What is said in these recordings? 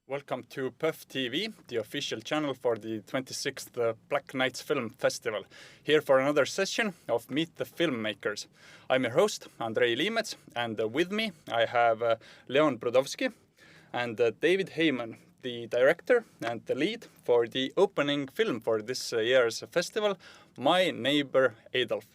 Welcome to PÖFF TV, the official channel for the 26th Black Nights Film Festival. Here for another session of Meet the Filmmakers. I'm your host, Andrei Liimets, and with me I have Leon Prudovsky and David Hayman, the director and the lead for the opening film for this year's festival, My Neighbor Adolf.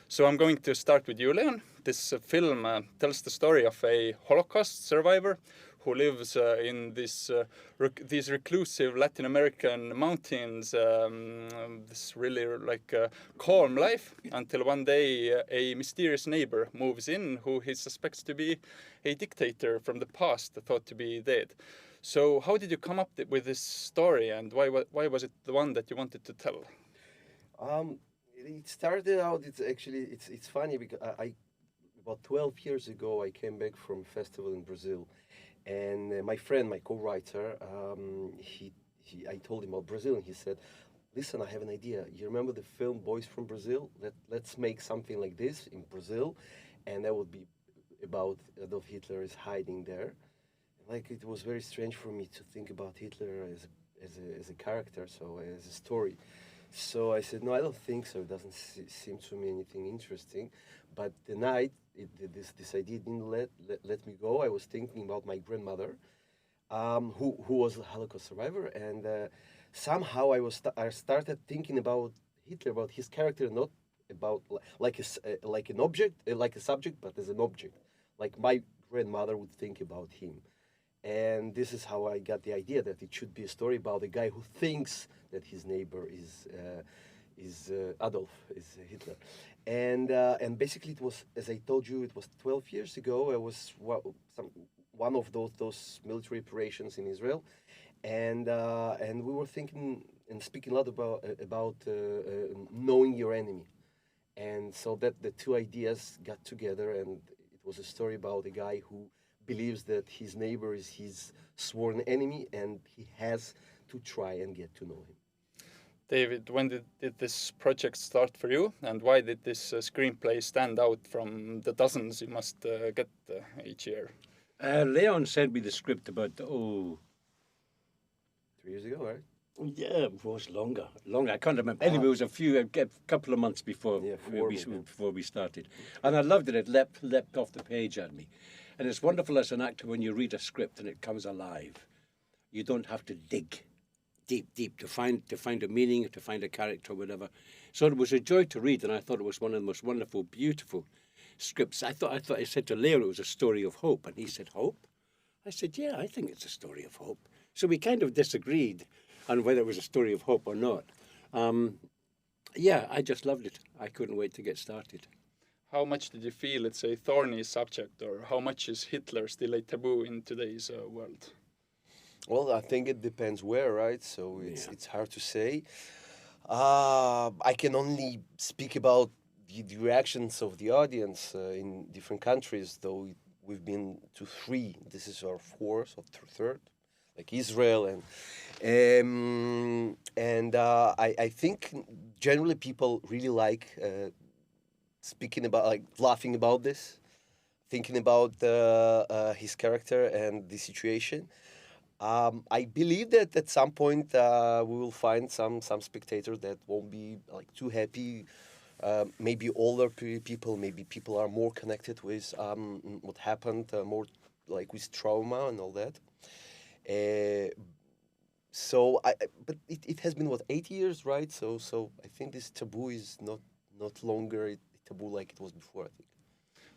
So I'm going to start with you, Leon. This film tells the story of a Holocaust survivor who lives in these reclusive Latin American mountains, this really calm life, until one day a mysterious neighbor moves in who he suspects to be a dictator from the past, thought to be dead. So how did you come up with this story, and why was it the one that you wanted to tell? It started out, it's funny because I about 12 years ago I came back from a festival in Brazil. And my friend, my co-writer, I told him about Brazil, and he said, "Listen, I have an idea. You remember the film Boys from Brazil? Let's make something like this in Brazil, and that would be about Adolf Hitler is hiding there." Like, it was very strange for me to think about Hitler as a character, so as a story. So I said, "No, I don't think so. It doesn't seem to me anything interesting." But the night this idea didn't let me go. I was thinking about my grandmother, who was a Holocaust survivor, and somehow I started thinking about Hitler, about his character, not about like an object, like a subject, but as an object, like my grandmother would think about him. And this is how I got the idea that it should be a story about a guy who thinks that his neighbor is Adolf, is Hitler. And basically it was, as I told you, it was 12 years ago. I was one of those military operations in Israel, and we were thinking and speaking a lot about knowing your enemy. And so that the two ideas got together, and it was a story about a guy who believes that his neighbor is his sworn enemy, and he has to try and get to know him. David, when did this project start for you, and why did this screenplay stand out from the dozens you must get each year? Leon sent me the script about 3 years ago, right? Yeah, it was longer. I can't remember. Anyway, it was a couple of months before we started, and I loved it. It leapt off the page at me, and it's wonderful as an actor when you read a script and it comes alive. You don't have to dig deep to find a meaning, to find a character, whatever. So it was a joy to read, and I thought it was one of the most wonderful, beautiful scripts. I said to Leo it was a story of hope, and he said, "Hope?" I said, "Yeah, I think it's a story of hope." So we kind of disagreed on whether it was a story of hope or not. Yeah, I just loved it. I couldn't wait to get started. How much did you feel it's a thorny subject, or how much is Hitler still a taboo in today's world? Well, I think it depends where, right? So it's hard to say. I can only speak about the reactions of the audience in different countries, though we've been to 3. This is our 4th or 3rd, like Israel, and I think generally people really like speaking about, like, laughing about this, thinking about his character and the situation. I believe that at some point we will find some spectators that won't be like too happy. Maybe older people, maybe people are more connected with what happened, more like with trauma and all that. But it has been 8 years, right? So I think this taboo is not longer a taboo like it was before, I think.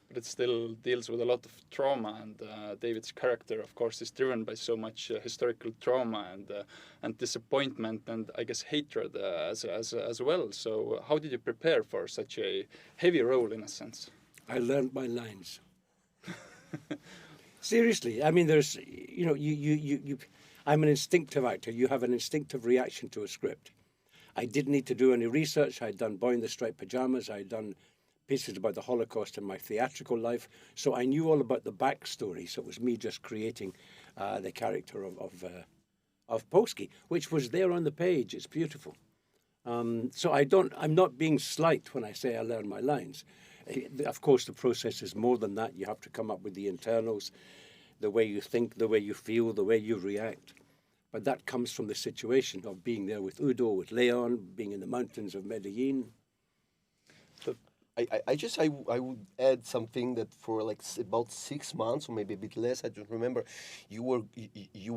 But it still deals with a lot of trauma, and David's character, of course, is driven by so much historical trauma and disappointment, and I guess hatred as well. So how did you prepare for such a heavy role, in a sense? I learned my lines. Seriously, I mean, there's, I'm an instinctive actor. You have an instinctive reaction to a script. I didn't need to do any research. I'd done Boy in the Striped Pajamas. I'd done pieces about the Holocaust in my theatrical life, so I knew all about the backstory. So it was me just creating the character of Polsky, which was there on the page. It's beautiful. So I'm not being slight when I say I learn my lines. Of course, the process is more than that. You have to come up with the internals, the way you think, the way you feel, the way you react. But that comes from the situation of being there with Udo, with Leon, being in the mountains of Medellin. I would add something that for like about 6 months or maybe a bit less, I don't remember, you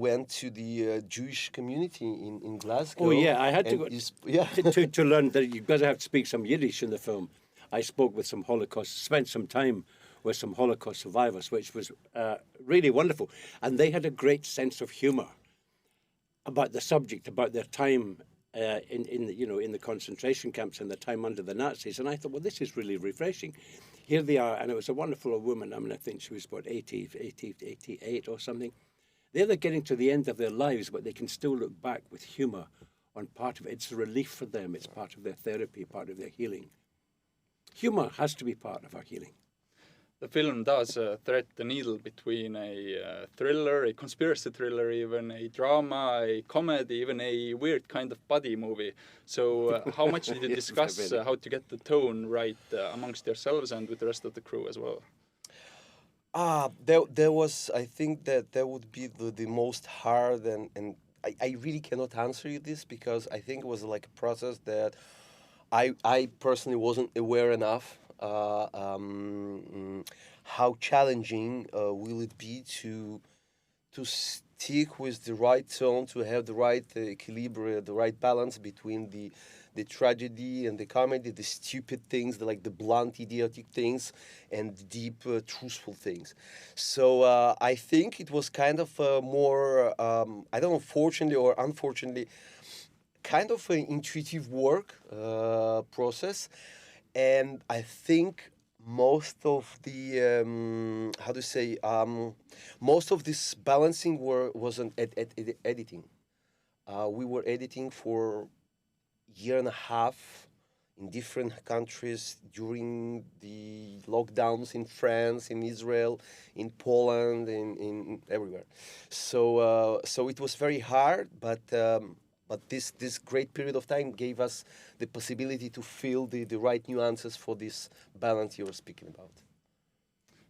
went to the Jewish community in Glasgow. Oh yeah, I had to go yeah. to learn that you've got to have to speak some Yiddish in the film. I spoke with some Holocaust, spent some time with some Holocaust survivors, which was really wonderful, and they had a great sense of humour about the subject, about their time in the concentration camps and the time under the Nazis. And I thought, well, this is really refreshing. Here they are, and it was a wonderful woman. I mean, I think she was about 88 or something. They're getting to the end of their lives, but they can still look back with humour on part of it. It's a relief for them. It's part of their therapy, part of their healing. Humour has to be part of our healing. The film does thread the needle between a thriller, a conspiracy thriller, even a drama, a comedy, even a weird kind of buddy movie. So how much did you discuss how to get the tone right amongst yourselves and with the rest of the crew as well? There was, I think that would be the most hard, and I really cannot answer you this because I think it was like a process that I personally wasn't aware enough how challenging will it be to stick with the right tone, to have the right equilibrium, the right balance between the tragedy and the comedy, the stupid things, the blunt, idiotic things, and the deep, truthful things. So I think it was kind of more, I don't know, fortunately or unfortunately, kind of an intuitive work process. And I think most of the most of this balancing was an editing. We were editing for a year and a half in different countries during the lockdowns in France, in Israel, in Poland, in everywhere. So it was very hard, but this great period of time gave us the possibility to feel the right nuances for this balance you were speaking about.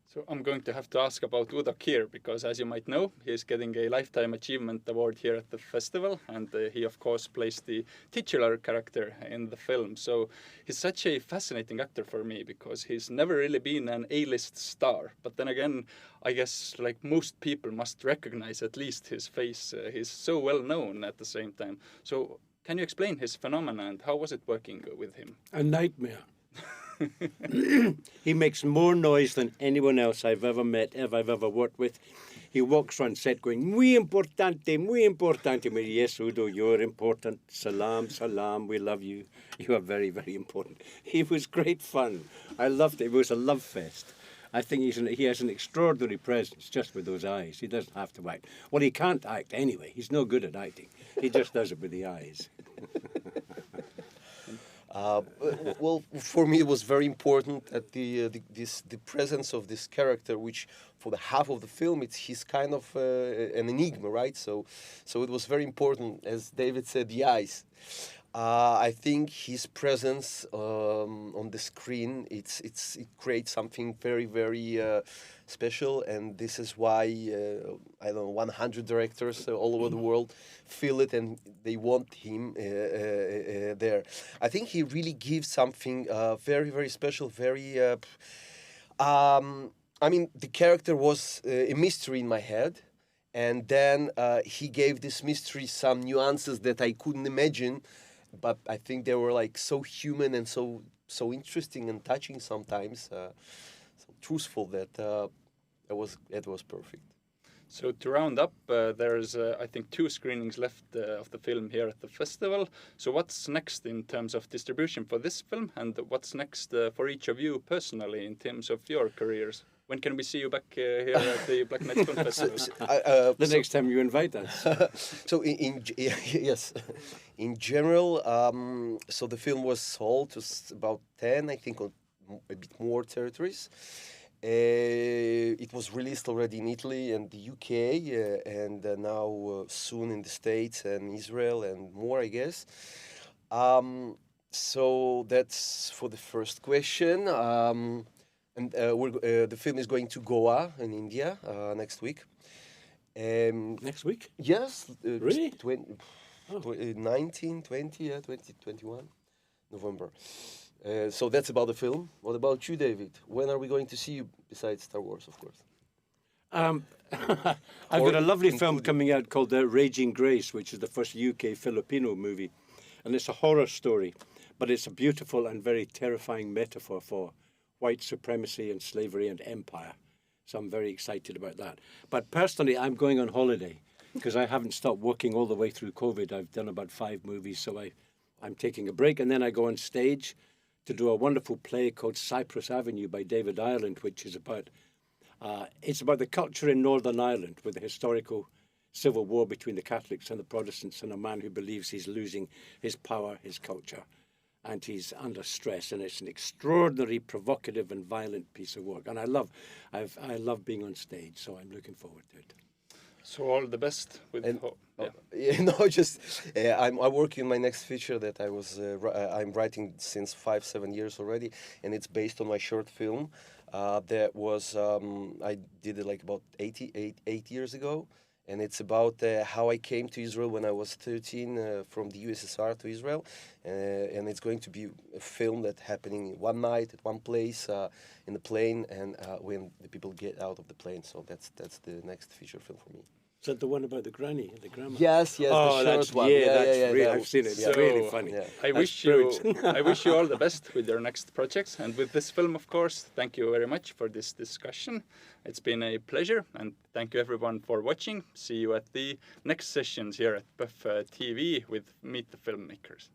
So I'm going to have to ask about Udo Kier, because as you might know, he's getting a Lifetime Achievement Award here at the festival, and he of course plays the titular character in the film. So he's such a fascinating actor for me, because he's never really been an A-list star. But then again, I guess like most people must recognize at least his face. He's so well known at the same time. So can you explain his phenomena and how was it working with him? A nightmare. He makes more noise than anyone else I've ever met, I've ever worked with. He walks around set going, muy importante, muy importante. Yes, Udo, you're important. Salam, salam, we love you. You are very, very important. He was great fun. I loved it. It was a love fest. I think he has an extraordinary presence just with those eyes. He doesn't have to act. Well, he can't act anyway. He's no good at acting. He just does it with the eyes. Well, for me, it was very important that the presence of this character, which for the half of the film, he's kind of an enigma, right? So it was very important, as David said, the eyes. I think his presence on the screen, it creates something very, very special, and this is why I don't know, 100 directors all over the world feel it, and they want him there. I think he really gives something very, very special. Very, I mean, the character was a mystery in my head, and then he gave this mystery some nuances that I couldn't imagine. But I think they were like so human and so interesting and touching sometimes, so truthful that it was perfect. So to round up, there's I think 2 screenings left of the film here at the festival. So what's next in terms of distribution for this film, and what's next for each of you personally in terms of your careers? When can we see you back here at the Black Nights Film Festival? The next time you invite us. So yes, in general, so the film was sold to about 10, I think, or a bit more territories. It was released already in Italy and the UK, and now soon in the States and Israel and more, I guess. So that's for the first question. And the film is going to Goa in India next week. Next week? Yes. Really? 19, 20, yeah, 2021, November. So that's about the film. What about you, David? When are we going to see you besides Star Wars, of course? I've got a lovely film coming out called Raging Grace, which is the first UK Filipino movie. And it's a horror story, but it's a beautiful and very terrifying metaphor for white supremacy and slavery and empire. So I'm very excited about that. But personally, I'm going on holiday because I haven't stopped working all the way through COVID. I've done about 5 movies, so I'm taking a break. And then I go on stage to do a wonderful play called Cypress Avenue by David Ireland, which is about it's about the culture in Northern Ireland with the historical civil war between the Catholics and the Protestants, and a man who believes he's losing his power, his culture, and he's under stress. And it's an extraordinary, provocative and violent piece of work. And I love being on stage, so I'm looking forward to it. So all the best with I'm working on my next feature that I'm writing since 5-7 years already, and it's based on my short film that was I did it like about 8 years ago, and it's about how I came to Israel when I was 13 from the USSR to Israel, and it's going to be a film that's happening one night at one place in the plane, and when the people get out of the plane. So that's the next feature film for me. Is that the one about the granny and the grandma? Yes, Oh, the short one. Really, I've seen it. It's really funny. Yeah. I wish you all the best with your next projects and with this film, of course. Thank you very much for this discussion. It's been a pleasure, and thank you everyone for watching. See you at the next sessions here at PÖFF TV with Meet the Filmmakers.